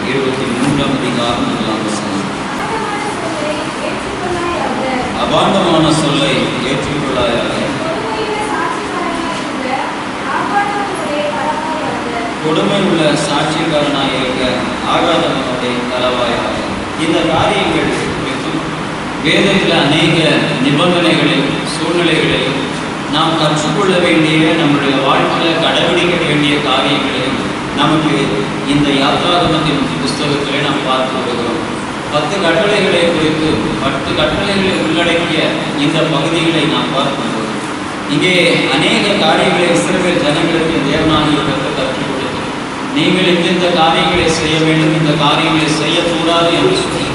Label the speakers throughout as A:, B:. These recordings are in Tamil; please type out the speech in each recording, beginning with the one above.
A: 23ஆம் அதிகாரம் 1ஆம் வசனம். அபாண்டமான சொல்லை ஏற்றுக்கொள்ளாயாக, கொடுமை உள்ள சாட்சிக்காரனாக இருக்க ஆகாதவனுடைய தலவாயாக. இந்த காரியங்கள் குறித்தும் வேதத்தில் அநேக நிபந்தனைகளில் சூழ்நிலைகளில் நாம் கற்றுக்கொள்ள வேண்டிய, நம்முடைய வாழ்க்கையில் கடைபிடிக்க வேண்டிய காரியங்களையும் நமக்கு இந்த யாத்ராகமத்தின் புஸ்தகத்திலே நாம் பார்த்து வருகிறோம். 10 கட்டளைகளை குறித்து 10 கட்டளைகளை உள்ளடக்கிய இந்த பகுதிகளை நாம் பார்க்கும்போது இங்கே அநேக காரியங்களை இஸ்ரவேல் ஜனங்களுக்கு தேவனாகிய கர்த்தர் கற்றுக் கொடுத்து, நீங்கள் இந்த காரியங்களை செய்ய வேண்டும், இந்த காரியங்களை செய்யக்கூடாது என்று சொல்லி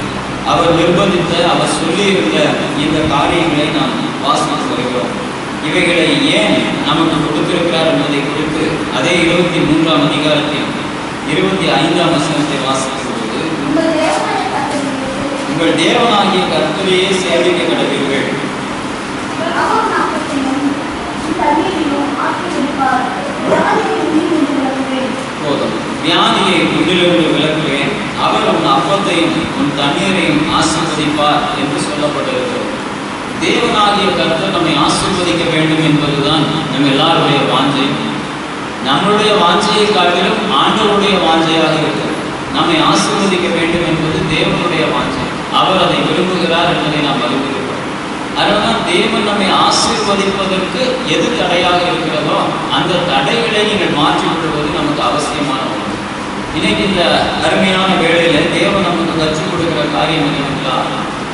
A: அவர் நிர்பந்தித்த, அவர் சொல்லியிருந்த இந்த காரியங்களை நாம் வாசித்து வருகிறோம். இவைகளை ஏன் நமக்கு கொடுத்திருக்கிறார் என்பதை குறித்து அதே 23ஆம் அதிகாரத்தில் 25ஆம் வசனத்தை வாசிக்கும் போது, உங்கள் தேவனாகிய கர்த்தரையே சேவிக்க கடவீர்கள், போதும், வியாதியை உன்னிலிருந்து விலக்குவேன், அவர் உன் அப்பத்தையும் உன் தண்ணீரையும் ஆசீர்வதிப்பார் என்று சொல்லப்பட்டிருக்கிறது. தேவனாகிய கர்த்தர் நம்மை ஆசீர்வதிக்க வேண்டும் என்பதுதான் நம்ம எல்லாருடைய வாஞ்சை. நம்மளுடைய வாஞ்சையை காட்டிலும் ஆண்டவருடைய வாஞ்சையாக இருக்கிறது. நம்மை ஆசீர்வதிக்க வேண்டும் என்பது தேவனுடைய வாஞ்சை. அவர் அதை விரும்புகிறார் என்பதை நாம் அறிந்திருக்கிறோம். அதனால்தான் தேவன் நம்மை ஆசீர்வதிப்பதற்கு எது தடையாக இருக்கிறதோ அந்த தடைகளை நீங்கள் மாற்றிவிடுவது நமக்கு அவசியமான ஒன்று. இன்னைக்கு இந்த அருமையான வேளையில தேவன் நமக்கு கற்றுக் கொடுக்கிற காரியம் என்னவென்றால்,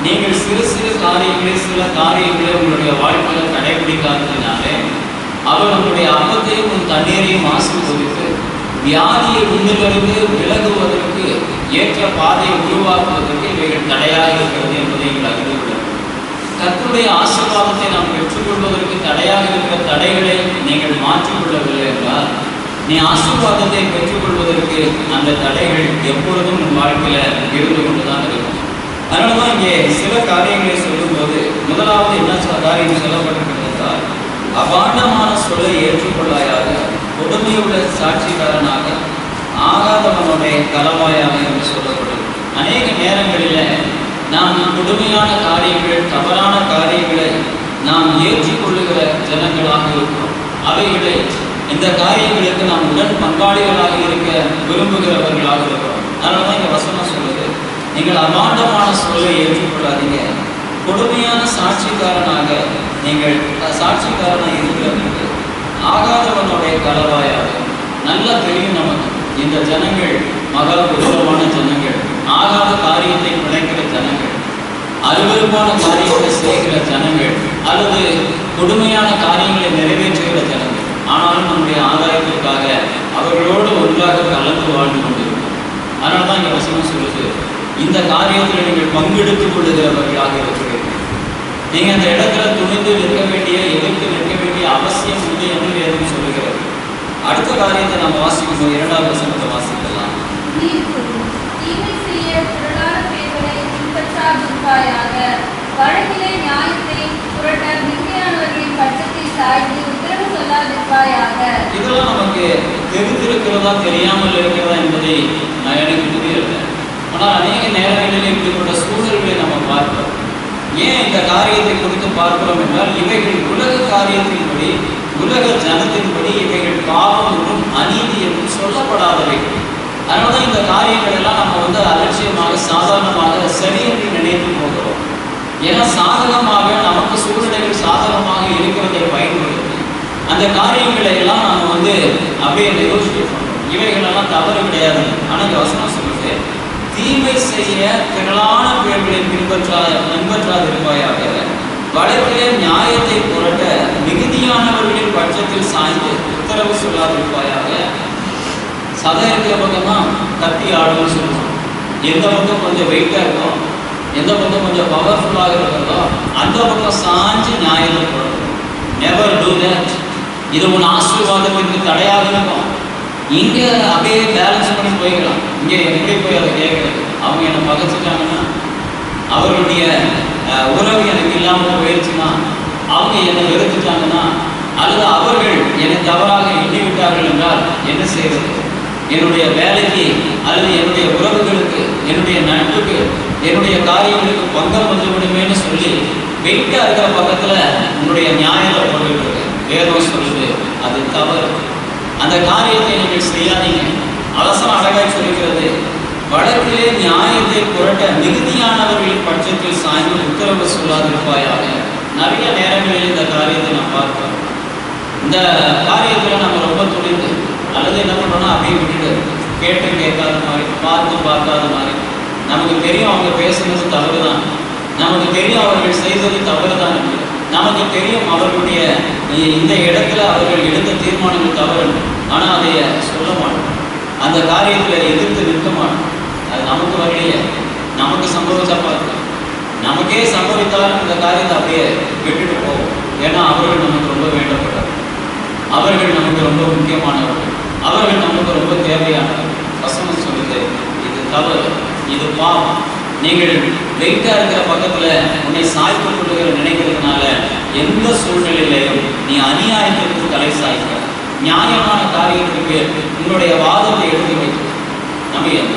A: நீங்கள் சிறு சிறு காரியங்களை, சில காரியங்களை உங்களுடைய வாழ்க்கையில் கடைபிடிக்காததினாலே அவர் உங்களுடைய அப்பத்தையும் உன் தண்ணீரையும் ஆசீர்வதித்து வியாதியை உன்னிலிருந்து விலகுவதற்கு ஏற்ற பாதையை உருவாக்குவதற்கு இவைகள் தடையாக இருக்கிறது என்பதை நீங்கள் அறிந்து கொள்ள வேண்டும். கர்த்தருடைய ஆசீர்வாதத்தை நாம் பெற்றுக்கொள்வதற்கு தடையாக இருக்கிற தடைகளை நீங்கள் மாற்றிக்கொள்ளவில்லை என்றால், நீ ஆசீர்வாதத்தை பெற்றுக்கொள்வதற்கு அந்த தடைகள் எப்பொழுதும் உன் வாழ்க்கையில் இருந்து கொண்டுதான் இருக்கும். அதனால்தான் இங்கே சில காரியங்களை சொல்லும்போது முதலாவது என்ன காரியம் சொல்லப்பட்டிருக்கிறது என்றால், அபாண்டமான சொல்லை ஏற்றுக்கொள்ளாயாக, கொடுமையுள்ள சாட்சிக்காரனாக ஆகாதவனுடைய கலவாயாக என்று சொல்லப்படுது. அநேக நேரங்களில் நாம் கொடுமையான காரியங்கள், தவறான காரியங்களை நாம் ஏற்றுக்கொள்ளுகிற ஜனங்களாக இருக்கிறோம். அவைகளை, இந்த காரியங்களுக்கு நாம் உடன் பங்காளிகளாக இருக்க விரும்புகிறவர்களாக இருக்கிறோம். அதனால்தான் இங்கே வசனம் சொல்லுது, நீங்கள் அபாண்டமான சொல்லை ஏற்றுக்கொள்ளாதீங்க, கொடுமையான சாட்சிக்காரனாக நீங்கள் சாட்சிக்காரனாக இருக்கிறவங்க ஆகாதவனுடைய கலவாயாக. நல்லா தெரியும் நமக்கு, இந்த ஜனங்கள் மகா கொடூரமான ஜனங்கள், ஆகாத காரியத்தை பிழைக்கிற ஜனங்கள், அருவருப்பான காரியங்களை செய்கிற ஜனங்கள், அல்லது கொடுமையான காரியங்களை நிறைவேற்றுகிற ஜனங்கள். ஆனாலும் நம்முடைய ஆதாயத்திற்காக அவர்களோடு ஒன்றாக கலந்து வாழ்ந்து கொண்டிருக்கிறோம். அதனால தான் இங்கே வசனம் சொல்லுது, இந்த காரியத்தில் நீங்கள் பங்கெடுத்துக் கொள்ளுகிறவர்களாக இருக்கிறீர்கள். நீங்கள் அந்த இடத்துல துணிந்து நிற்க வேண்டிய, எதிர்த்து நிற்க வேண்டிய அவசியம் இல்லை என்று வேதம் சொல்லுகிறது. அடுத்த காரியத்தை நாம் வாசிக்கும் போது 2ஆவது வசனத்தை வாசிக்கலாம்.
B: வழக்கிலே நியாயத்தை புரட்ட மிகையானவர்களின் பட்சத்தில் சாய்ந்து உத்தரவு சொல்லாதிருப்பாயாக.
A: இதெல்லாம் நமக்கு தெரிந்திருக்கிறதா தெரியாமல் இருக்கிறதா என்பதை நான் எனக்கு தெரியல. ஆனால் அநேக நேரங்களில் இப்படிப்பட்ட சூழல்களை நம்ம பார்க்கிறோம். ஏன் இந்த காரியத்தை குறித்து பார்க்கிறோம் என்றால், இவைகள் உலக காரியத்தின்படி, உலக ஜனத்தின்படி இவைகள் பாவம் என்றும் அநீதி என்றும் சொல்லப்படாதவை. அதனால தான் இந்த காரியங்கள் எல்லாம் நம்ம அலட்சியமாக, சாதாரணமாக சரி என்று நினைத்து போகிறோம். ஏன்னா சாதகமாக, நமக்கு சூழ்நிலைகள் சாதகமாக இருக்கிறதை பயன்படுத்தி அந்த காரியங்களை எல்லாம் நம்ம அப்படியே நெகோஷியேட் பண்ணுறோம். இவைகளெல்லாம் தவறு கிடையாது. ஆனால் இந்த வசனம் சொல்லுது, தீமை செய்ய திரளான பேர்களை பின்பற்றாதிருப்பாயாக, வழக்கிலே நியாயத்தை புரட்ட மிகுதியானவர்களின் பட்சத்தில் சாய்ந்து உத்தரவு சொல்லாதிருப்பாயாக. சதை இருக்கிற பக்கமா கத்தி ஆடுன்னு சொல்லுவோம். எந்த பக்கம் கொஞ்சம் வெயிட்டாக இருக்கும், எந்த பக்கம் கொஞ்சம் பவர்ஃபுல்லாக இருக்கிறதோ அந்த பக்கம் சாஞ்சு நியாயத்தை புரட்டணும். Never do that. இது உன் ஆசீர்வாதத்திற்கு தடையாக இருக்கும். இங்கே அப்படியே பேலன்ஸ் பண்ணி போய்க்கலாம். இங்கே எப்படி போய் அதை கேட்கறது? அவங்க என்னை பகைச்சிட்டாங்கன்னா, அவர்களுடைய உறவு எனக்கு இல்லாமல் போயிடுச்சுன்னா, அவங்க என்னை வெறுத்துட்டாங்கன்னா, அல்லது அவர்கள் என்னை தவறாக எண்ணிவிட்டார்கள் என்றால் என்ன செய்வது? என்னுடைய வேலைக்கு அல்லது என்னுடைய உறவுகள் வெயிட்டா இருக்கிற பக்கத்துல உன்னுடைய நியாயத்தை போட்டுட்டு வேதம் சொல்லுது அது தவறு. அந்த காரியத்தை நீங்கள் செய்யாதீங்க. அவசரம் அழகாய் சொல்லுகிறது, வழக்கிலே நியாயத்தை புரட்ட மிகுதியானவர்களின் பட்சத்தில் சாய்ந்து உத்தரவு சொல்லாதிருப்பாயாக. நிறைய நேரங்களில் இந்த காரியத்தை நாம் பார்க்கிறோம். இந்த காரியத்துல நம்ம ரொம்ப துணிந்து அல்லது என்ன பண்றோம்னா அப்படியே விட்டுட்டு கேட்டு கேட்காத மாதிரி, பார்த்து பார்க்காத மாதிரி. நமக்கு தெரியும் அவங்க பேசுறது தவறு தான், நமக்கு தெரியும் அவர்கள் செய்தது தவறு தான், நமக்கு தெரியும் அவர்களுடைய இந்த இடத்துல அவர்கள் எடுத்த தீர்மானங்கள் தவறு. ஆனால் அதை சொல்ல மாட்டோம், அந்த காரியத்தில் எதிர்த்து நிற்க மாட்டோம். அது நமக்கு வரலையே, நமக்கு சம்பவிச்சா பார்க்கலாம், நமக்கே சம்பவித்தாலும் இந்த காரியத்தை அப்படியே விட்டுட்டு போவோம். ஏன்னா அவர்கள் நமக்கு ரொம்ப வேண்டப்பட்டவர், அவர்கள் நமக்கு ரொம்ப முக்கியமானவர்கள், அவர்கள் நமக்கு ரொம்ப தேவையானவர்கள். வசனம் சொல்லுது இது தவறு, இது பாவம். நீங்கள் வெயிட்டா இருக்கிற பக்கத்துல உன்னை சாய்த்து கொள்ளுகிற நினைக்கிறதுனால எந்த சூழ்நிலையிலையும் நீ அநியாயத்திற்கு தலை சாய்க்க, நியாயமான காரியத்திற்கு உன்னுடைய வாதத்தை எடுத்து வைக்க.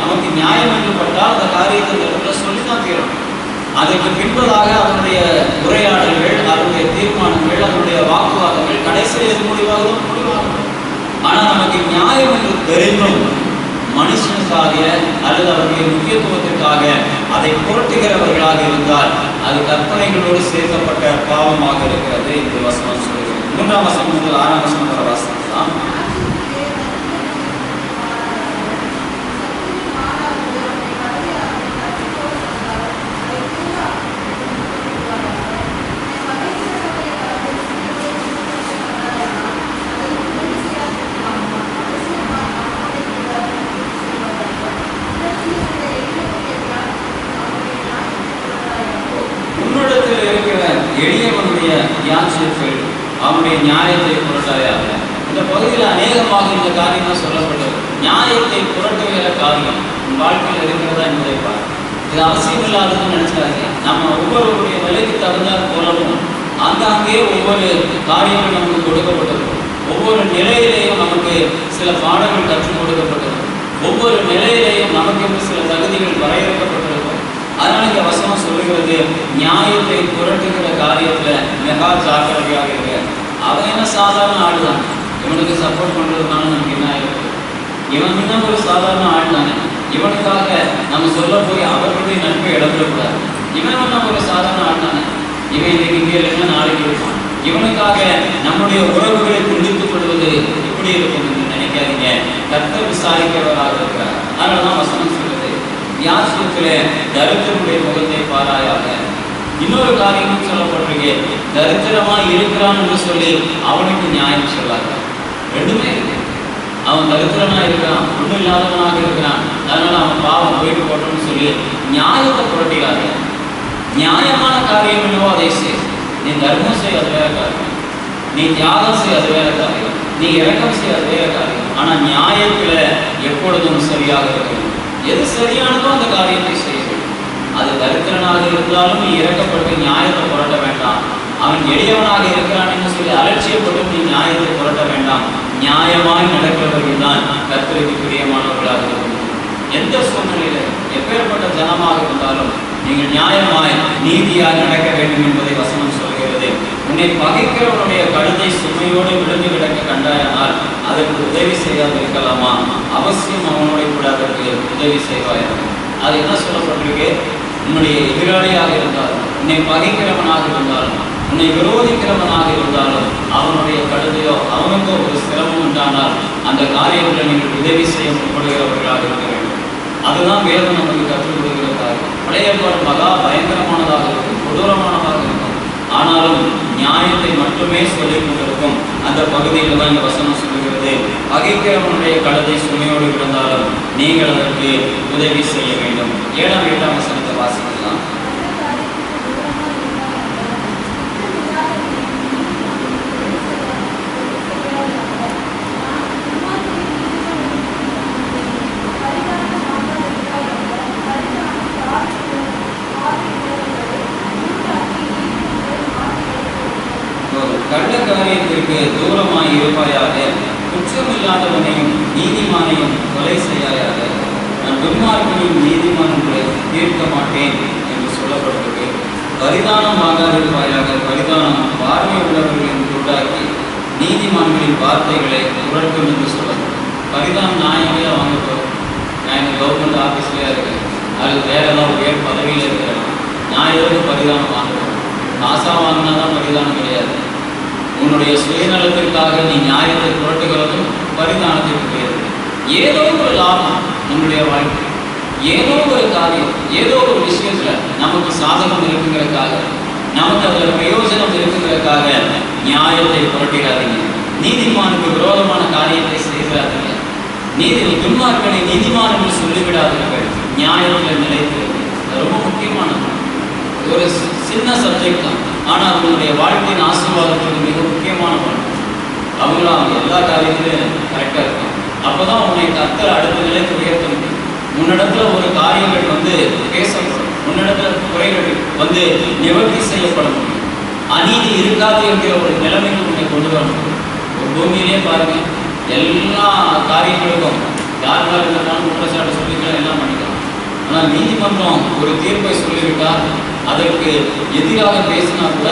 A: நமக்கு நியாயம் என்று பட்டால் அந்த காரியத்தை இந்த இடத்துல சொல்லித்தான் தீரும். அதற்கு பின்பதாக அதனுடைய உரையாடல்கள், அதனுடைய தீர்மானங்கள், அதனுடைய வாக்குவாதங்கள் கடைசியில் எது முடிவாகவும் முடிவாகும். ஆனால் நமக்கு நியாயம் என்று தெரிந்தும் மனுஷனுக்காக அல்லது அவருடைய முக்கியத்துவத்திற்காக அதை புரட்டுகிறவர்களாக இருந்தால் அது கற்பனைகளோடு சேர்க்கப்பட்ட பாவமாக இருக்கிறது என்று வசனம் சொல்கிறது. 3ஆம் வசனம் முதல் 6ஆம் வசனம் வரை வாசிக்கலாம். எளியவனுடைய யாட்சியர்கள் அவனுடைய நியாயத்தை புரட்டாயாக. இந்த பகுதியில் அநேகமாக இந்த காரியம் தான் சொல்லப்பட்டது. நியாயத்தை புரட்டுகிற காரியம் உன் வாழ்க்கையில் இருக்கிறதா என்பதை பார். இது அவசியம் இல்லாததுன்னு நினைச்சாங்க. நம்ம ஒவ்வொருவருடைய நிலைக்கு தகுந்தால் போலவும் ஆங்காங்கே ஒவ்வொரு காரியங்கள் நமக்கு கொடுக்கப்பட்டது. ஒவ்வொரு நிலையிலேயும் நமக்கு சில பாடங்கள் கற்றுக் கொடுக்கப்பட்டது. ஒவ்வொரு நிலையிலேயும் நமக்கு சில தகுதிகள் வரையறுக்கப்பட்டிருக்கும். அதனால இந்த வசனம் சொல்லுகிறது, நியாயத்தை புரட்டுகிற காரியத்துல மெகா ஜாக்கிரதையாக இருக்க. அவன் என்ன சாதாரண ஆள் தான், இவனுக்கு சப்போர்ட் பண்றதுனால நமக்கு என்ன ஆயிருக்கு? இவன் இன்னும் ஒரு சாதாரண ஆள் தானே, இவனுக்காக நம்ம சொல்ல போய் அவர்களுடைய நட்பை இழந்துடக்கூடாது. இவன் நம்ம ஒரு சாதாரண ஆள் தானே, இவன் இன்னைக்கு இங்கே இல்லைன்னா நாளைக்கு இருப்பான். இவனுக்காக நம்முடைய உறவுகளை துண்டித்துக் கொள்வது இப்படி இருக்கும் என்று நினைக்காதீங்க. கர்த்தர் விசாரிக்கிறவராக இருக்கிறார். அதனாலதான் வசனம் சொல்லுது, யாசியத்திலே தரித்திரனுடைய முகத்தை பாராயாக. இன்னொரு காரியமும் சொல்லப்பட்டிருக்கு, தரித்திரமாய் இருக்கிறான் என்று சொல்லி அவனுக்கு நியாயம் சொல்லாங்க. ரெண்டுமே இருக்கு. அவன் தரித்திரனா இருக்கிறான், ஒன்றும் இல்லாதவனாக இருக்கிறான், அதனால அவன் பாவம் போயிட்டு போட்டோம்னு சொல்லி நியாயத்தை புரட்டிடாது. நியாயமான காரியம் என்னவோ அதை செய். நீ தர்மம் செய், அது வேற காரியம். நீ தியாகம் செய், அது வேற காரியம். நீ இறக்கம் செய், அது வேற காரியம். ஆனா நியாயத்துல எப்பொழுதும் சரியாக இருக்கணும். எது சரியானதோ அந்த காரியத்தை செய்ய வேண்டும். அது தரித்திரனாக இருந்தாலும் நீ இறக்கப்பட்டு நியாயத்தை புரட்ட வேண்டாம். அவன் எளியவனாக இருக்கிறான் என்று சொல்லி அலட்சியப்பட்டு நீ நியாயத்தை புரட்ட வேண்டாம். நியாயமாய் நடக்கிறவர்கள் தான் கர்த்தருக்கு பிரியமானவர்களாக இருக்கும். எந்த சூழ்நிலையில எப்பேற்பட்ட ஜனமாக இருந்தாலும் நீங்கள் நியாயமாய் நீதியாக நடக்க வேண்டும் என்பதை வசனம் சொல்கிறது. உன்னை பகைக்கிறவனுடைய கழுதை சுமையோடு விழுந்து கிடக்க கண்டாயானால் அதற்கு உதவி செய்யாது இருக்கலாமா? அவசியம் அவனோட கூட அதற்கு உதவி செய்வாயாக. அது என்ன சொல்லப்பட்டிருக்கு? உன்னுடைய எதிராளியாக இருந்தாலும், உன்னை பகைக்கிறவனாக இருந்தாலும், உன்னை விரோதிக்கிறவனாக இருந்தாலும், அவனுடைய கழுதையோ அவனுக்கோ ஒரு சிரமம் உண்டானால் அந்த காரியத்தில் நீங்கள் உதவி செய்ய முற்படுகிறவர்களாக இருக்க வேண்டும். அதுதான் வேதம் நமக்கு கற்றுக் கொடுக்கிற காரியம். பழைய ஏற்பாடு மகா பயங்கரமானதாக இருக்கும், கொடூரமானதாக இருக்கும். ஆனாலும் நியாயத்தை மட்டுமே சொல்லிக் கொண்டிருக்கும் அந்த பகுதியில் தான் இந்த வசனம் சொல்லுகிறது, பகைக்கிறவனுடைய கழுதை சுமையோடு இருந்தாலும் நீங்கள் அதற்கு உதவி செய்ய வேண்டும். 7ஆம் 8ஆம் வசனத்தை வாசிக்கலாம். கள்ள காரியத்திற்கு தூரமாய் இருப்பாயாக, குற்றமில்லாதவனையும் நீதிமானையும் கொலை செய்யாயாக. நான் துன்மார்க்கனையும் நீதிமான்களை தீர்க்க மாட்டேன் என்று சொல்லப்பட்டிருக்கு. பரிதானம் வாங்காதிருப்பாயாக. பரிதானம் பார்வை உள்ளவர்களின் கூட்டாக்கி நீதிமான்களின் வார்த்தைகளை புரட்டும் என்று சொல்லப்படும். பரிதானம் நான் எங்கேயா வாங்க போகிறேன்? நான் இந்த கவர்மெண்ட் ஆஃபீஸ்லேயே இருக்கேன், அது வேற ஏதாவது உயர் பதவியில் இருக்கிறேன், நான் எதுவும் பரிதானம் வாங்குவேன்? காசா வாங்கினா தான் பரிதானம் கிடையாது. உன்னுடைய சுயநலத்திற்காக நீ நியாயத்தை புரட்டுகிறதும் பரிதானத்திற்கு கிடையாது. ஏதோ ஒரு லாபம் நம்முடைய வாழ்க்கை, ஏதோ ஒரு காரியம், ஏதோ ஒரு விஷயத்துல நமக்கு சாதகம் இருக்குங்கிறதுக்காக, நமக்கு அதில் பிரயோஜனம் இருக்குங்கிறதுக்காக நியாயத்தை புரட்டிடாதீங்க. நீதிமானுக்கு விரோதமான காரியத்தை செய்கிறாதீங்க. துன்மார்க்கனை நீதிமான் என்று சொல்லிவிடாதீர்கள். நியாயத்தில் நிலைத்து ரொம்ப முக்கியமானது. ஒரு சின்ன சப்ஜெக்ட் தான், ஆனால் அவங்களுடைய வாழ்க்கையின் ஆசீர்வாதத்துக்கு மிக முக்கியமான ஒன்று. அவங்களாம் எல்லா காரியத்திலும் கரெக்டாக இருக்கும். அப்போதான் உன்னை கர்த்தர் அடுத்த நிலைக்கு உயர்த்த முடியும். முன்னிடத்துல ஒரு காரியங்கள் பேசப்படும், முன்னிடத்துல குறைகள் நிவர்த்தி செய்யப்பட முடியும். அநீதி இருக்காது என்கிற ஒரு நிலைமைக்கு உன்னை கொண்டு வர முடியும். ஒரு பூமியிலே பாருங்க, எல்லா காரியங்களுக்கும் யாருக்காக இருந்தாலும் குற்றச்சாட்டு சொல்லிக்கலாம், எல்லாம் பண்ணிக்கலாம். ஆனால் நீதிமன்றம் ஒரு தீர்ப்பை சொல்லிவிட்டால் அதற்கு எதிராக பேசினா கூட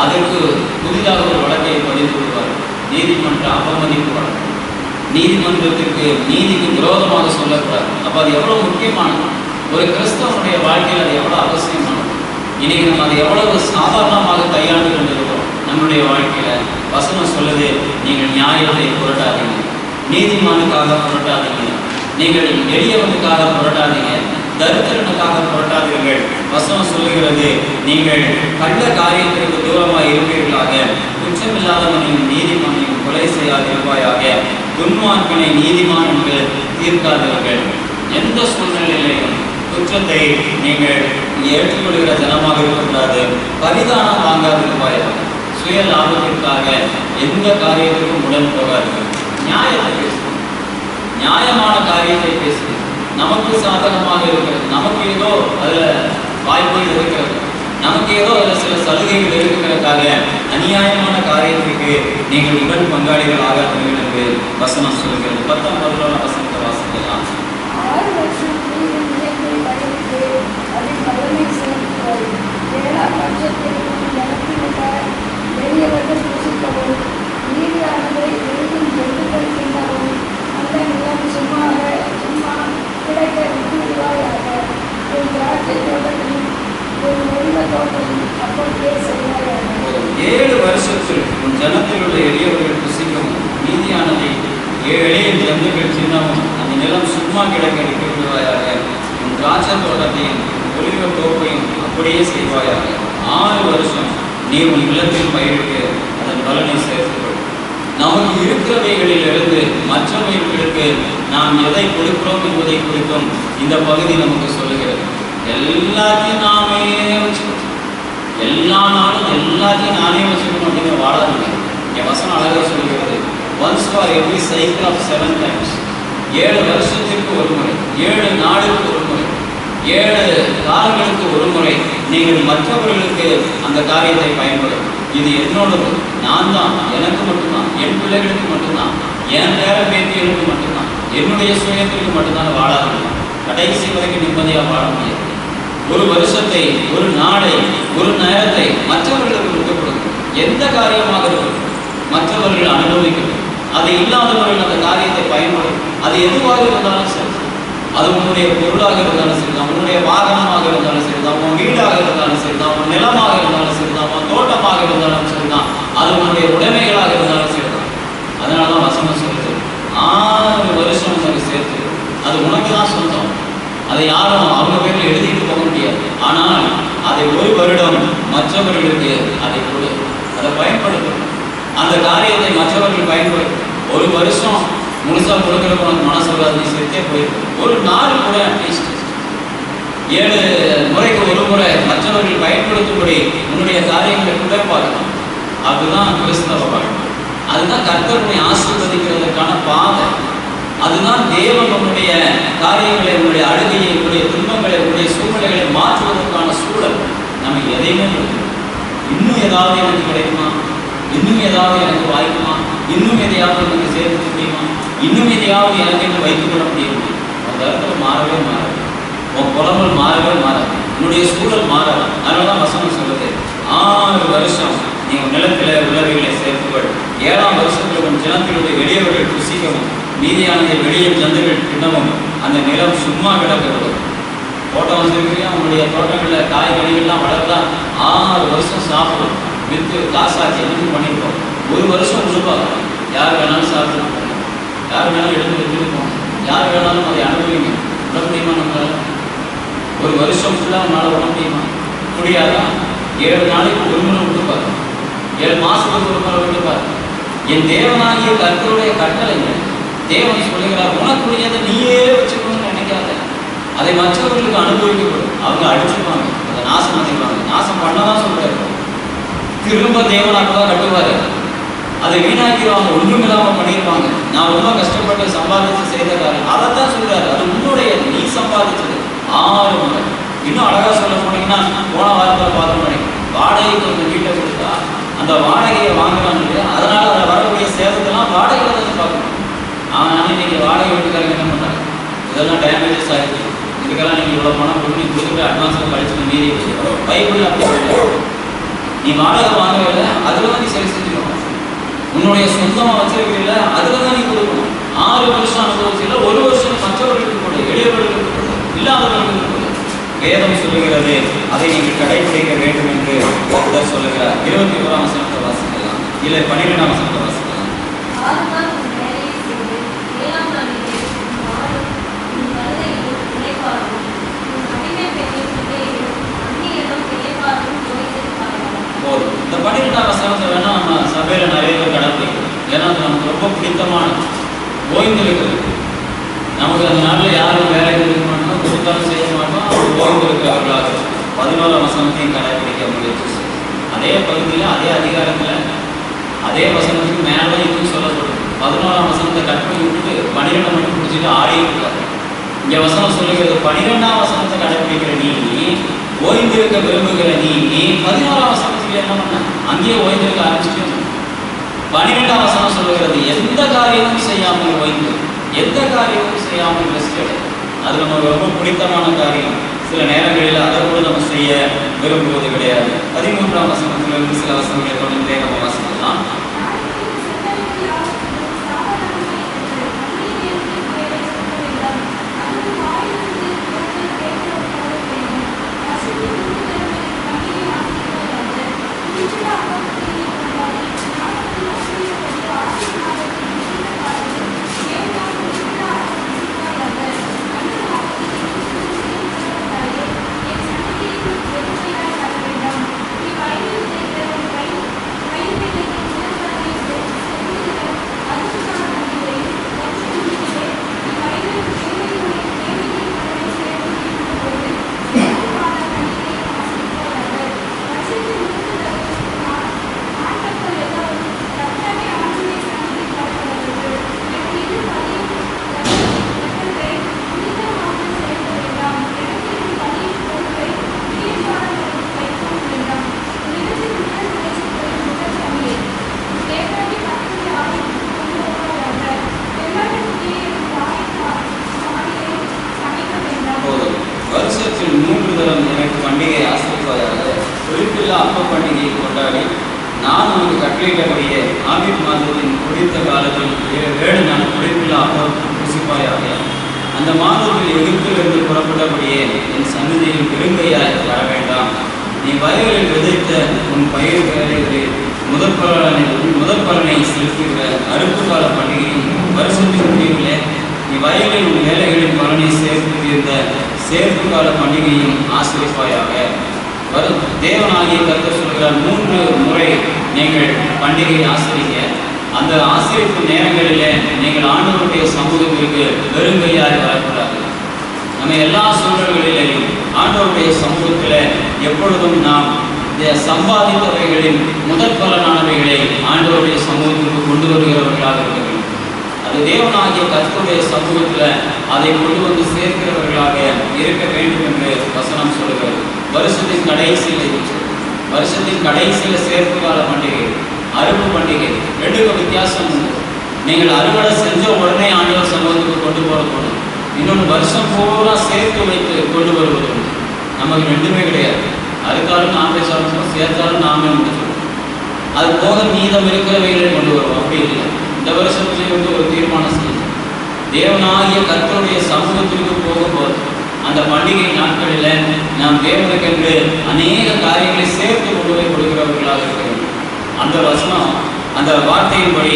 A: அதற்கு புதிதாக ஒரு வழக்கை பதிவு விடுவார். நீதிமன்ற அவமதிப்பு வழக்கு, நீதிமன்றத்திற்கு நீதிக்கு விரோதமாக சொல்லக்கூடாது. அப்போ அது எவ்வளோ முக்கியமானது, ஒரு கிறிஸ்தவனுடைய வாழ்க்கையில் அது எவ்வளோ அவசியமானது. இன்னைக்கு நம்ம அதை எவ்வளவு சாதாரணமாக கையாண்டு கொண்டிருக்கிறோம். நம்முடைய வாழ்க்கையில் வசனம் சொல்லுது, நீங்கள் நியாயத்தை புரட்டாதீங்க, நீதிமானுக்காக புரட்டாதீங்க, நீங்கள் எளியவனுக்காக புரட்டாதீங்க, தரித்திரனுக்காக புரட்டாதீர்கள். வசனம் சொல்லுகிறது, நீங்கள் கள்ள காரியத்திற்கு தூரமாக இருப்பீர்களாக, குற்றமில்லாதவனையும் நீதிமானையும் கொலை செய்யாதிருப்பாயாக, துன்மார்க்கனை நீதிமான் என்று தீர்க்காதீர்கள். எந்த சூழ்நிலையிலையும் குற்றத்தை நீங்கள் ஏற்றுக்கொள்கிற ஜனமாக இருக்கக்கூடாது. பரிதானம் வாங்காதிருப்பாயாக, சுய லாபத்திற்காக எந்த காரியத்திற்கும் உடன் போகாதீர்கள். நியாயத்தை பேசுவோம், நியாயமான காரியத்தை பேசுவோம். நமக்கு சாதகமாக இருக்கிறது, நமக்கு ஏதோ அதில் வாய்ப்புகள் இருக்கிறது, நமக்கு ஏதோ அதில் சில சலுகைகள் இருக்கிறதுக்காக அநியாயமான காரியத்திற்கு நீங்கள் உடன் பங்காளிகள் ஆகாதீர்கள் என்று வசனம் சொல்கிறது. 19 வசனத்தை வாசிக்கலாம்.
B: 6 வருஷம் நீதிமன்றத்தை பயணித்து அதில் பலனை செலுத்துவார். 7ஆம் வருஷத்தில் நடத்திவிட்ட பெரியவர்கள் புசிக்கவும், நீதியானதை எழுதும் ஜந்துக்கள் தின்னவும், அந்த நிலம் சும்மா கிடைக்க விட்டுவிடுவாயாக. ஒரு திராட்சை தோட்டத்தையும் ஒரு ஒழுங்க தோட்டமும் அப்படியே செய்வாயாக.
A: 7 வருஷத்தில் உன் ஜனத்தில் உள்ள எளியவர்கள் புசிக்கவும், நீதியானதை 7 ஜந்துக்கள் தின்னவும், அந்த நிலம் சும்மா கிடைக்க விட்டுவிடுவாயாக. உன் திராட்சை தோட்டத்தையும் ஒலிவ தோப்பையும் அப்படியே செய்வாயாக. 6 வருஷம் நீ உன் இல்லத்தில் பயிரிட்டு அதன் பலனை சேர்த்துக்கொள். நமக்கு இருக்கிறவைகளிலிருந்து மற்றவைகளுக்கு நாம் எதை கொடுக்கிறோம் என்பதை குறித்தும் இந்த பகுதி நமக்கு சொல்லுகிறது. எல்லாத்தையும் நாமே வச்சுக்கணும், எல்லா நாளும் எல்லாத்தையும் நானே வச்சுக்கணும் அப்படின்னு வாழாதுங்க. என் வசனம் அழகாக சொல்லுகிறது, once for every cycle of 7 times. 7 வருஷத்திற்கு ஒரு முறை, 7 நாளுக்கு ஒரு முறை, 7 காலங்களுக்கு ஒரு முறை நீங்கள் மற்றவர்களுக்கு அந்த காரியத்தை பயன்படும். இது என்னோடது, நான் தான், எனக்கு மட்டும்தான், என் பிள்ளைகளுக்கு மட்டும்தான், என் பேர பேத்திகளுக்கு மட்டும்தான், என்னுடைய சுயத்திற்கு மட்டும்தான் வாழாது. கடைசி வரைக்கும் நிம்மதியாக வாழ முடியாது. ஒரு வருஷத்தை, ஒரு நாளை, ஒரு நேரத்தை மற்றவர்களுக்கு விட்டுக்கொடுக்கும். எந்த காரியமாக இருக்கும் மற்றவர்கள் அனுபவிக்கணும். அது இல்லாதவர்கள் அந்த காரியத்தை பயன்படும். அது எதுவாக இருந்தாலும் சரி, அது உன்னுடைய பொருளாக இருந்தாலும் சரி தான், உன்னுடைய வாகனமாக இருந்தாலும் சரி தான், உன் வீடாக இருந்தாலும் சரி தான், உன் நிலமாக இருந்தாலும் சரி தான், உன் தோட்டமாக இருந்தாலும் சரி தான், அது உன்னுடைய உடைமைகளாக இருந்தாலும் சரி தான். அதனால தான் வசனம் சொல்லுது, 6 வருஷம் உனக்கு சேர்த்து, அது உனக்கு தான் சொந்தம். அதை யாரும் அவங்க பேரில் எழுதிட்டு போக முடியாது. ஆனால் அதை 1 வருடம் மற்றவர்களுக்கு அதை கொடு, அதை பயன்படுத்தும். அந்த காரியத்தை மற்றவர்கள் பயன்படுத்தும். 1 வருஷம் முழுசா கொடுக்குறப்ப உனக்கு மனசு வராது, நீ சேர்த்தே போயிடும். ஒரு நாள் கூட அட்லீஸ்ட் 7 முறைக்கு ஒரு முறை மற்றவர்கள் பயன்படுத்தும்படி உன்னுடைய காரியங்களை கூட பார்க்கணும். அதுதான் கிறிஸ்தவ வாழ்க்கை. அதுதான் கர்த்தருடைய ஆசீர்வதிக்கிறதுக்கான பாதை. அதுதான் தேவன் உன்னுடைய காரியங்களை, உன்னுடைய அழுகையை, உன்னுடைய துன்பங்களை, உன்னுடைய சூழ்நிலைகளை மாற்றுவதற்கான சூழல். நம்ம எதையுமே கொடுக்கணும். இன்னும் ஏதாவது எனக்கு கிடைக்குமா, இன்னும் ஏதாவது எனக்கு வாய்க்குமா, இன்னும் எதையாவது எனக்கு சேர்த்து முடியுமா, இன்னும் எதையாவது எனக்கு என்று வைத்துக் கொள்ள முடியுமா? அந்த இடத்துல மாறவே மாறாது. உன் புலம்பல் மாறவே மாறாது, உன்னுடைய சூழல் மாறாது. அதனால தான் வசனம் சொல்லுது, 6 வருஷம் நீ உன் நிலத்தில் உள்ளவைகளை சேர்த்துகள். 7ஆம் வருஷத்தில் உன் ஜனத்தினுடைய எளியவர்கள் புசிக்கவும் மீதியானதை வெளியே ஜந்துகள் தினமும் அந்த நிலம் சும்மா கிடக்கிறது. தோட்டம் வச்சிருக்கிறியா, உங்களுடைய தோட்டங்களில் காய்கறிகள்லாம் வளர்த்தா 6 வருஷம் சாப்பிடும், விற்று காசாச்சு எதுவும் பண்ணியிருக்கோம். 1 வருஷம் உழுப்பாங்க. யார் வேணாலும் சாப்பிட்டு போங்க, யார் வேணாலும் எடுத்து வச்சுட்டு போங்க, யார் வேணாலும் அதை அனுபவிங்க. விட முடியுமா நம்மளால? 1 வருஷம் ஃபுல்லாக நம்மளால் விட முடியுமா? முடியாதா? 7 நாளைக்கு ஒரு முறை விட்டுப்பாரு, 7 மாதத்துக்கு ஒரு முறை விட்டுப்பாரு. என் தேவனாகிய கர்த்தருடைய கட்டளைங்க. தேவன் சொல்லுகிறார், உனக்குரியதை நீயே வச்சுக்கணும்னு நினைக்காத, அதை மற்றவர்களுக்கு அனுபவிக்கப்படும். அவங்க அடிச்சுப்பாங்க, அதை நாசம் பண்ணிடுவாங்க. நாசம் பண்ணதான் சொல்றாரு. திரும்ப தேவனாக்கதான் கட்டுவாரு. அதை வீணாக்கிடுவாங்க, ஒன்றுமில்லாமல் பண்ணிடுவாங்க. நான் ரொம்ப கஷ்டப்பட்டு சம்பாதிச்சு செய்த காரியம் அதைத்தான் சொல்றாரு. அது உன்னுடைய, நீ சம்பாதிச்சது 6 முறை. இன்னும் அழகா சொல்ல போனீங்கன்னா, போன வாரத்தில் பார்த்தோம், வாடகைக்கு ஒரு வீட்டை கொடுத்தா அந்த வாடகையை வாங்குறாங்க இல்லையா, அதனால அதில் வரக்கூடிய சேதத்தெல்லாம் வாடகையை தான் பார்க்கணும். ஆனால் இன்னைக்கு வாடகை வீட்டுக்காரங்க என்ன பண்ணுறாங்க, இதெல்லாம் டேமேஜஸ் ஆகிடுச்சு, இதுக்கெல்லாம் நீங்கள் இவ்வளோ பணம் கொடுத்து நீ கொடுத்துட்டு அட்வான்ஸில் கழிச்சு மீறி பைபிள் அப்படி சொல்லுவாங்க. நீ வாடகை வாங்கவில்லை, அதில் தான் நீ சரி செஞ்சுக்கணும். உன்னுடைய சொந்தமாக வச்சிருக்கல, அதில் தான் நீ கொடுக்கணும். 6 வருஷம் அனுபவிச்சில் 1 வருஷம் மற்றவர்களுக்கு கொடு, எளியவர்களுக்கு கொடு, இல்லாதவர்களுக்கு கொடு. வேதம் சொல்லுகிறது, அதை நீங்கள் கடைபிடிக்க வேண்டும் என்று கர்த்தர் சொல்லுகிறார். 21ஆம் வசனத்தை வாசிக்கலாம், இல்லை 12ஆம் வசனத்தை வாசிக்கலாம். இந்த 12ஆம் வசனத்தை வேணா நம்ம சபையில் நிறைய பேர் கடைபிடிக்கணும். ஏன்னா அது நமக்கு ரொம்ப பிடித்தமான ஓய்ந்திருக்கிறது. நமக்கு அந்த நாட்டில் யாரும் வேலை இருக்க மாட்டோம், கொடுத்தாலும் செய்ய மாட்டோம். அவர் ஓய்ந்திருக்கிறவர்களாக 11ஆம் வசனத்தையும் கடைபிடிக்க முயற்சி. அதே பகுதியில், அதே அதிகாரத்தில், அதே வசனத்துக்கு மேலே இன்னும் சொல்லப்படும். 11ஆம் வசனத்தை கட் பண்ணி விட்டுட்டு 12 மட்டும் பிடிச்சிட்டு ஆடிட்டு இருக்காரு. இங்கே வசனம் சொல்லுகிறது, 12ஆம் வசனத்தை கடைபிடிக்கிற நீ, ஓய்ந்திருக்க விரும்புகிற நீ 11ஆம் வசனத்துக்கு என்ன பண்ண, அங்கேயே ஓய்ந்திருக்க ஆரம்பிச்சுட்டு. 12ஆம் வசனம் சொல்லுகிறது, எந்த காரியமும் செய்யாமல் ஓய்ந்து, எந்த காரியமும் செய்யாமல் ரெஸ்ட் எடு. அது நமக்கு ரொம்ப பிடித்தமான காரியம். சில நேரங்களில் அதை கூட நம்ம செய்ய விரும்புவது கிடையாது. 13ஆம் வசனத்திலிருந்து சில வசனங்களை தொடர்ந்து நம்ம வாசிக்கலாம். வருஷத்தில் 3 தரம் எனக்கு பண்டிகை ஆசிரிப்பாயாக, குறிப்பில்லா அப்ப பண்டிகையை கொண்டாடி நான் உங்களுக்கு கட்டளையிட்டபடியே ஆபீர் மாதத்தின் குறித்த காலத்தில் 7 நாள் குறிப்பில்லா அப்பம் புசிப்பாயாக. அந்த மாதத்தில் எகிப்திலிருந்து புறப்பட்டபடியே என் சந்நிதியில் பெருங்கையாய் வர வேண்டாம். நீ வயலில் விதைத்த உன் பயிர் வேலைகளில் முதற்பலனை செலுத்துகிற அறுப்பு கால பண்டிகையும் வருஷத்தின் முடிவிலே நீ வயலில் உன் வேலைகளின் பலனை சேர்த்திருந்த சேர்ப்பு கால பண்டிகையும் ஆசிரிப்பாயாக. தேவனாகிய கர்த்தர் சொல்கிறார், 3 முறை நீங்கள் பண்டிகையை ஆசிரிக்க. அந்த ஆசிரிப்பு நேரங்களிலே நீங்கள் ஆண்டவருடைய சமூகத்திற்கு வெறுங்கையாய் வரக்கூடாது. நம்ம எல்லா சூழல்களிலேயும் ஆண்டவருடைய சமூகத்தில் எப்பொழுதும் நாம் சம்பாதித்தவைகளின் முதற் பலனானவைகளை ஆண்டவருடைய சமூகத்திற்கு கொண்டு வருகிறவர்களாக இருக்க வேண்டும். அது தேவனாகிய கர்த்தருடைய சமூகத்தில் அதை கொண்டு வந்து சேர்க்கிறவர்களாக இருக்க வேண்டும் என்று வசனம் சொல்கிறது. வருஷத்தின் கடைசியில் சேர்ப்பு கால பண்டிகை, அறுப்பு பண்டிகை, 2க்கும் வித்தியாசம் உண்டு. நீங்கள் அறுவடை செஞ்ச உடனே ஆண்டவர் சமூகத்துக்கு கொண்டு போகக்கூடும். இன்னொன்று வருஷம் பூரா சேர்த்து வைத்து கொண்டு வருவது உண்டு. நமக்கு 2மே கிடையாது. அறுத்தாலும் நாமே சாப்பிடுவோம், சேர்த்தாலும் நாமே முடிச்சிடுவோம். அது போக மீதம் இருக்கிறவைகளை கொண்டு வருவோம். அப்படி இல்லை. இந்த வருஷத்துலேயே ஒரு தீர்மானம் செய்யும். தேவனாகிய கர்த்தருடைய சமூகத்திற்கு போகும்போது அந்த பண்டிகை நாட்களில் நாம் தேவனுக்கென்று அநேக காரியங்களை சேர்த்து கொண்டு போய் கொடுக்கிறவர்களாக இருக்கிறோம். அந்த வசனம், அந்த வார்த்தையின்படி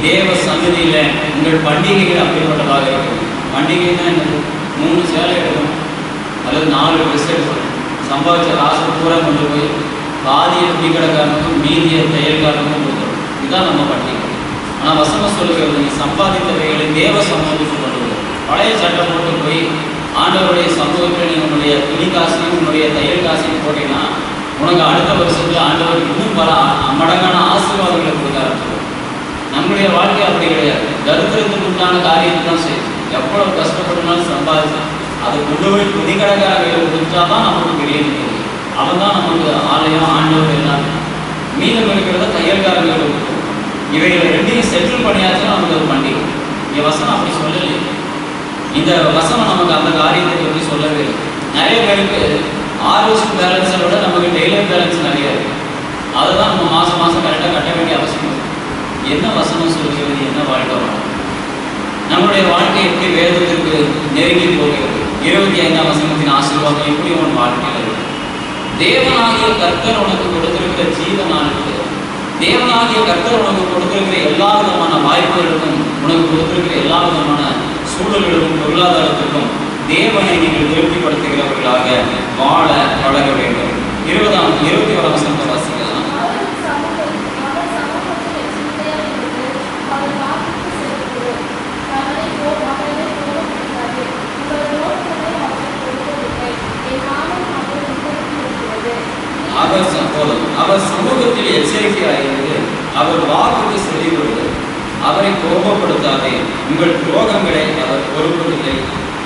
A: தேவ சந்நிதியில் உங்கள் பண்டிகைகள் அப்படிப்பட்டதாக இருக்கும். பண்டிகைன்னா என்னது? 3 சேலை எடுக்கணும் அல்லது 4 ட்ரெஸ் எடுக்கணும். சம்பாதிச்ச காசு பூரா கொண்டு போய் பாதியை துணிக்கடைக்காரனுக்கும் மீதியை தையல்காரனுக்கும் கொடுக்கணும். இதுதான் நம்ம பண்டிகை. ஆனால் வசனம் சொல்லுகிறது, நீ சம்பாதித்தவைகளை தேவ சமூகத்துக்கு கொண்டு வரும். பழைய சட்டம் போட்டு போய் ஆண்டவருடைய சமூகத்தில் நீ உன்னுடைய துணி காசையும் உன்னுடைய தையல் காசையும் போட்டீங்கன்னா உனக்கு அடுத்த வருஷத்துல ஆண்டவர் இன்னும் பல மடங்கான ஆசீர்வாதங்களை கொடுக்க ஆரம்பிச்சிடும். நம்முடைய வாழ்க்கை அப்படி கிடையாது. தரித்திரத்துக்கு உண்டான காரியத்தை தான் செய்யும். எவ்வளவு கஷ்டப்படனாலும் சம்பாதிச்சு அதை கொண்டு போய் துணிக்கடைக்காரர்களை கொடுத்தாதான் நமக்கு பெரிய நிம்மதி. அவன் தான் நமக்கு ஆலயம், ஆண்டவர் எல்லாமே. மீதம் இருக்கிறத தையல்காரர்களை கொடுக்கும். இவைகளை ரெண்டையும் செட்டில் பண்ணியாச்சுன்னா நமக்கு ஒரு பண்டிகை. இங்கே வசனம் அப்படி சொல்லலையே. இந்த வசனம் நமக்கு அந்த காரியத்தை பற்றி சொல்லவே இல்லை. நிறைய பேருக்கு ஆர்எஸ் பேலன்ஸை விட நமக்கு டெய்லர் பேலன்ஸ் நிறைய இருக்குது. அதுதான் நம்ம மாதம் மாதம் கரெக்டாக கட்ட வேண்டிய அவசியம். என்ன வசனம் சொல்கிறது? என்ன வாழ்க்கை வாழும்? நம்முடைய வாழ்க்கை எப்படி வேதத்திற்கு நெருங்கி போகிறது? 25ஆம் வசனத்தின் ஆசீர்வாதம் எப்படி உன் வாழ்க்கையில் இருக்கு? தேவனாகிய கர்த்தர் உனக்கு கொடுத்திருக்கிற ஜீவனாளுக்கு, தேவனாகிய கர்த்தர் உனக்கு கொடுத்திருக்கிற எல்லா விதமான வாய்ப்புகளுக்கும், உனக்கு கொடுத்திருக்கிற எல்லா விதமான சூழல்களுக்கும், பொருளாதாரத்துக்கும் தேவனை நீங்கள் திருப்திப்படுத்துகிறவர்களாக வாழ பழக வேண்டும். 21ஆம் வசனத்தை வாசிக்கலாம். அவர் சமூகத்தில் எச்சரிக்கையாயிருந்து அவர் வாக்குக்கு செவிகொடு, அவரை கோபப்படுத்தாதே. உங்கள் துரோகங்களை அவர் பொறுப்பதில்லை.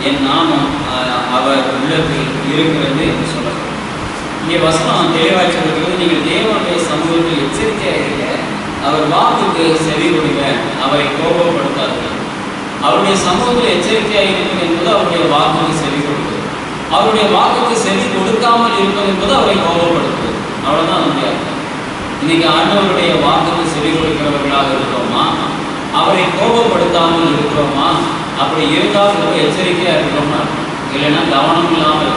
A: என் நாமம் அவர் உள்ளத்தில் இருக்கிறது என்று சொல்லப்படும். இங்கே வசனம் தெளிவாக சொல்கிறது, நீங்கள் தேவனுடைய சமூகத்தில் எச்சரிக்கையாக இருக்க, அவர் வாக்குக்கு செவி கொடுங்க, அவரை கோபப்படுத்தாது. அவருடைய சமூகத்தில் எச்சரிக்கையாக இருப்பது என்பது அவருடைய வாக்குக்கு செவி கொடுப்பது. அவருடைய வாக்குக்கு செவி கொடுக்காமல் இருப்பது என்பது அவரை கோபப்படுத்துவது. அவ்வளோதான் முடியாது. இன்னைக்கு ஆண்டவருடைய வாக்குக்கு செவி கொடுக்கிறவர்களாக இருக்கிறோமா? அவரை கோபப்படுத்தாமல் இருக்கிறோமா? அப்படி இருந்தால் ரொம்ப எச்சரிக்கையாக இருக்கிறோமா? இல்லைன்னா கவனம் இல்லாமல்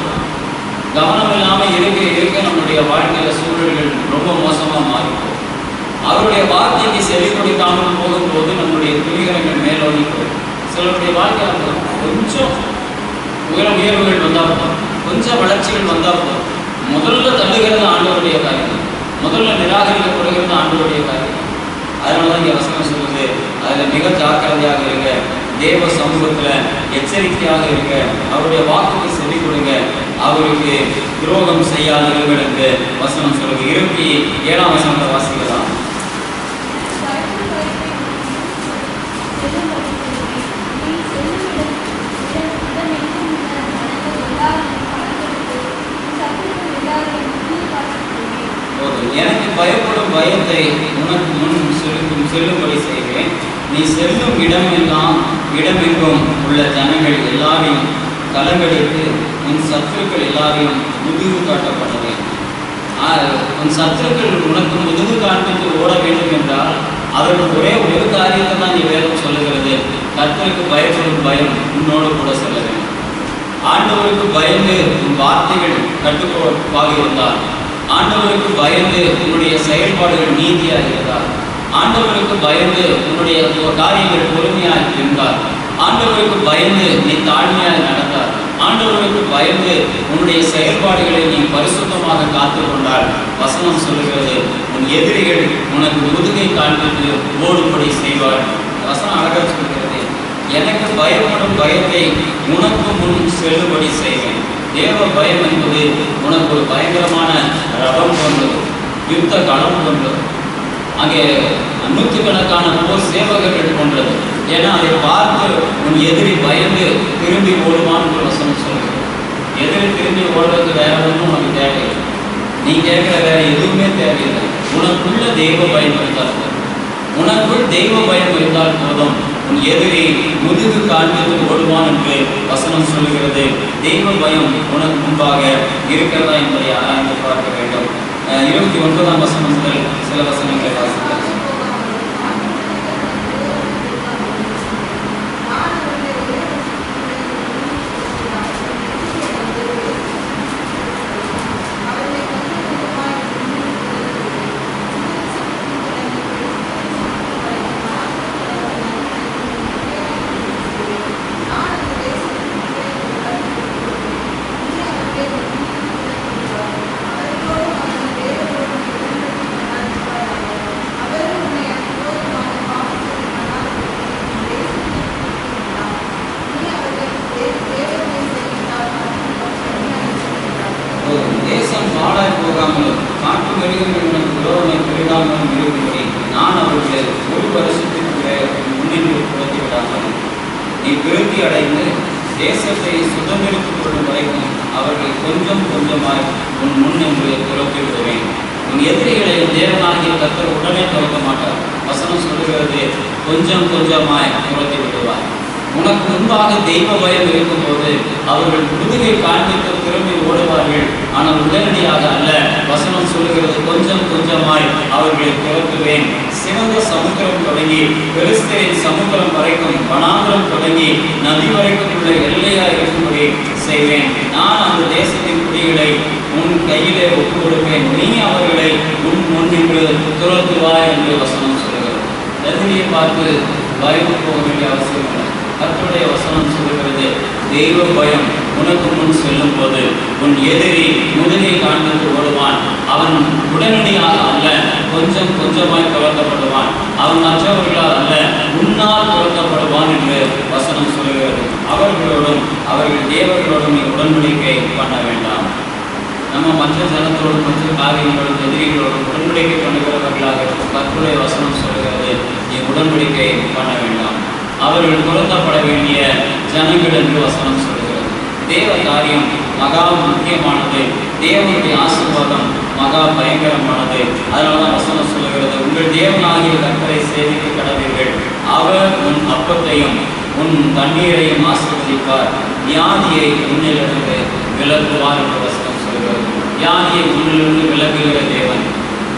A: இருக்க நம்முடைய வாழ்க்கையில் சூழல்கள் ரொம்ப மோசமாக மாறிப்போம். அவருடைய வார்த்தைக்கு செவி கொடுக்காமல் போகும்போது நம்முடைய துணிகரங்கள் மேலோங்கி போகும். சிலருடைய வாழ்க்கையில் கொஞ்சம் உயர்வுகள் வந்தால் போதும், கொஞ்சம் வளர்ச்சிகள் வந்தால் போதும், முதல்ல தள்ளுகிறது ஆண்டவருடைய காரியம், முதல்ல நிராகரிக்கப்படுகிறது ஆண்டவருடைய காரியம். அதனால தான் இங்கே வசனம் சொல்லுது, அதில் மிக ஜாக்கிரதையாக இருங்க, தேவ சமூகத்தில் எச்சரிக்கையாக இருங்க, அவருடைய வாக்குக்கு செவி கொடுங்க, அவருக்கு துரோகம் செய்யாதீர்கள் என்று வசனம் சொல்லுது. 27ஆம் வசனத்தை வாசிக்கலாம். எனக்கு பயப்படும் பயத்தை உனக்கு முன் செல்லும்படி செய்வேன். நீ செல்லும் இடமெங்கும் உள்ள ஜனங்கள் எல்லாரையும் கலங்கடித்து உன் சத்துருக்கள் எல்லாரையும் முதுகு காட்டப்பட்டவேன். உன் சத்துருக்கள் உனக்கு முதுகு காண்பித்து ஓட வேண்டும் என்றால் அதற்கு ஒரே ஒரு காரியத்தை தான் நீ வேதம் சொல்லுகிறது, கர்த்தருக்கு பயப்படும் பயம் உன்னோடு கூட செல்ல வேண்டும். ஆண்டவருக்கு பயந்து உன் வார்த்தைகள் கட்டுக்கோப்பாக இருந்தால், ஆண்டவருக்கு பயந்து உன்னுடைய செயல்பாடுகள் நீதியாக இருந்தால், ஆண்டவருக்கு பயந்து உன்னுடைய காரியங்கள் பொறுமையாக இருந்தால், ஆண்டவருக்கு பயந்து நீ தாழ்மையாக நடந்தால், ஆண்டவருக்கு பயந்து உன்னுடைய செயல்பாடுகளை நீ பரிசுத்தமாக காத்து கொண்டால், வசனம் சொல்லுகிறது, உன் எதிரிகள் உனக்கு முதுகை காண்பித்து ஓடும்படி செய்வார். வசனம் அழகாக சொல்கிறது, எனக்கு பயப்படும் பயத்தை உனக்கு முன் செல்லும்படி செய்வேன். தேவ பயம் என்பது உனக்கு ஒரு பயங்கரமான ரதம் போன்றது, யுத்த களம் போன்றது, அங்கே நூற்றுக்கணக்கான போர் சேவகர்கள் போன்றது. ஏன்னா அதை பார்த்து உன் எதிரி பயந்து திரும்பி ஓடுவான்னு வசனம் சொல்லுது. எதிரி திரும்பி ஓடுறதுக்கு வேற ஒன்றும் உனக்கு தேவையில்லை, நீ கேட்குற வேற எதுவுமே தேவையில்லை. உனக்குள்ள தெய்வ பயம் இருந்தால், உனக்குள் தெய்வ பயம் இருந்தால் போதும், உன் எதிரி முதுகு காண்பித்து ஓடுவான் என்று வசனம் சொல்லுகிறது. தெய்வ பயம் உனக்கு முன்பாக இருக்கிறதா என்பதை ஆராய்ந்து பார்க்க வேண்டும். 29ஆம் வசனம் முதல் சில வசனங்களை வாசிக்கலாம். தேசம் பாழாய் போகாமலும் காட்டு மிருகங்கள் விரோதமை பெரிடாமலும் இருக்கும்படி நான் அவர்களை ஒரு வருஷத்திற்கு முன்னின்று புரட்டி விடாமலும் நீ விருத்தி அடைந்து தேசத்தை சுதந்திரித்துக் கொள்ளும் வரைக்கும் அவர்கள் கொஞ்சம் கொஞ்சமாய் உன் முன் என்று துரத்தி விடுவேன். உன் எதிரிகளை தேவனாகிய கர்த்தர் உடனே துரத்த மாட்டார். வசனம் சொல்லுகிறது, கொஞ்சம் கொஞ்சமாய் துரத்தி விடுவார். உனக்கு முன்பாக தெய்வ பயம் இருக்கும்போது அவர்கள் முதுகை காண்பித்து திரும்பி ஓடுவார்கள். ஆனால் உடனடியாக அல்ல. வசனம் சொல்லுகிறது, கொஞ்சம் கொஞ்சமாய் அவர்களை துரத்துவேன். சிவந்த சமுத்திரம் தொடங்கி பெலிஸ்தரின் சமுத்திரம் வரைக்கும், வனாந்திரம் தொடங்கி நதி வரைக்கும் உள்ள எல்லையா இருக்கும்படி செய்வேன். நான் அந்த தேசத்தின் குடிகளை உன் கையிலே ஒப்பு கொடுப்பேன். நீ அவர்களை உன் முன்னின்று துரத்துவாய் என்று வசனம் சொல்லுகிறது. எதிரியை பார்த்து பயந்து போக வேண்டிய அவசியம் இல்லை. கர்த்தருடைய வசனம் சொல்லுகிறது, தெய்வ பயம் உனக்கு முன் செல்லும் போது உன் எதிரி முதுகை காண்பித்து ஓடுவான். அவன் உடனடியாக அல்ல, கொஞ்சம் கொஞ்சமாய் துரத்தப்படுவான். அவன் மற்றவர்களால் அல்ல, உன்னால் துரத்தப்படுவான் என்று வசனம் சொல்லுகிறது. அவர்களோடும் அவர்கள் தேவர்களோடும் நீ உடன்படிக்கை பண்ண வேண்டாம். நம்ம மற்ற ஜனத்தோடும் மற்ற காரியங்களோடும் எதிரிகளோடும் உடன்படிக்கை பண்ணுகிறவர்களாக கர்த்தருடைய வசனம் சொல்லுகிறது, நீ உடன்படிக்கை பண்ண வேண்டாம். அவர்கள் துரத்தப்பட வேண்டிய ஜனங்கள் என்று வசனம் சொல்கிறது. தேவ காரியம் மகா முக்கியமானது. தேவனுடைய ஆசீர்வாதம் மகா பயங்கரமானது. அதனால்தான் வசனம் சொல்லுகிறது, உங்கள் தேவனாகிய கர்த்தரை சேவிக்க கடவீர்கள். அவர் உன் அப்பத்தையும் உன் தண்ணீரையும் ஆசீர்வதிப்பார். வியாதியை உன்னிலிருந்து விலக்குவார் என்று வசனம் சொல்கிறது. வியாதியை உன்னிலிருந்து விலக்குகிற தேவன்,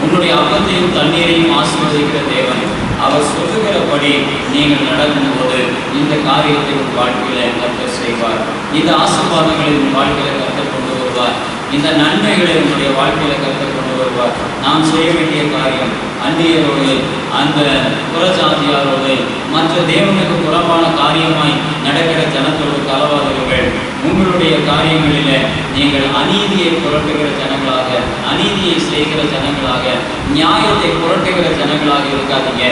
A: உன்னுடைய அப்பத்தையும் தண்ணீரையும் ஆசீர்வதிக்கிற தேவன். அவர் சொல்லுகிறபடி நீங்கள் நடக்கும்போது இந்த காரியத்தை உன் வாழ்க்கையில கர்த்தர் செய்வார். இந்த ஆசீர்வாதங்களை உன் வாழ்க்கையில கர்த்தர் கொண்டு வருவார். இந்த நன்மைகளை உன்னுடைய வாழ்க்கையில கர்த்தர் கொண்டு வருவார். நாம் செய்ய வேண்டிய காரியம், அந்நியரோடு அந்த புறஜாதியாரோடு மற்ற தேவனுக்கு புறம்பான காரியமாய் நடக்கிற ஜனத்தோடு கலவாதவர்கள். உங்களுடைய காரியங்களில நீங்கள் அநீதியை புரட்டுகிற ஜனங்களாக, அநீதியை செய்கிற ஜனங்களாக, நியாயத்தை புரட்டுகிற ஜனங்களாக இருக்காதீங்க.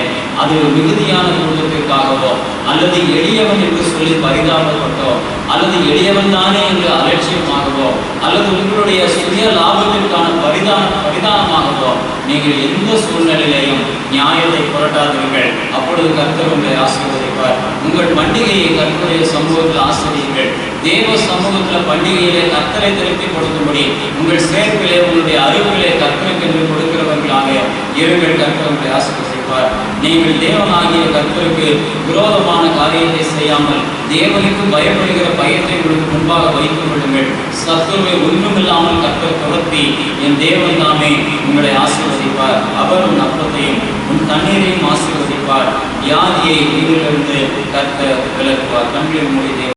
A: அது மிகுதியான குடும்பத்திற்காகவோ அல்லது எளியவன் என்று சொல்லி பரிதாபப்பட்டோ அல்லது எளியவன் தானே என்று அலட்சியமாகவோ அல்லது உங்களுடைய சுய லாபத்திற்கான பரிதானமாகவோ நீங்கள் எந்த சூழ்நிலையிலையும் நியாயத்தை புரட்டாதீர்கள். அப்பொழுது கர்த்தர் உங்களை ஆசீர்வதிப்பார். உங்கள் பண்டிகையை கர்த்தருடைய சமூகத்தில் ஆசிரியுங்கள். தேவ சமூகத்தில் பண்டிகையிலே கர்த்தரை திருப்திப்படுத்தும்படி உங்கள் சேர்ப்பிலே உங்களுடைய அறிவுகளை கர்த்தருக்கு கொடுக்கிறவர்களாக இருங்கள். கர்த்தர் உங்களை ஆசீர்வதிப்பார். நீங்கள் தேவனாகிய கர்த்தருக்கு விரோதமான காரியத்தை செய்யாமல் தேவனுக்கு பயப்படுகிற பயத்தை உங்களுக்கு முன்பாக வைத்துக் கொள்ளுங்கள். சத்துருவை ஒன்றுமில்லாமல் கர்த்தர் துரத்தி என் தேவன் தாமே உங்களை ஆசீர்வதிப்பார். அவர் உன் அப்பத்தையும் உன் தண்ணீரையும் ஆசீர்வதிப்பார். வியாதியை உயிரிலிருந்து கர்த்தர் விலக்குவார். கண்களை மூடி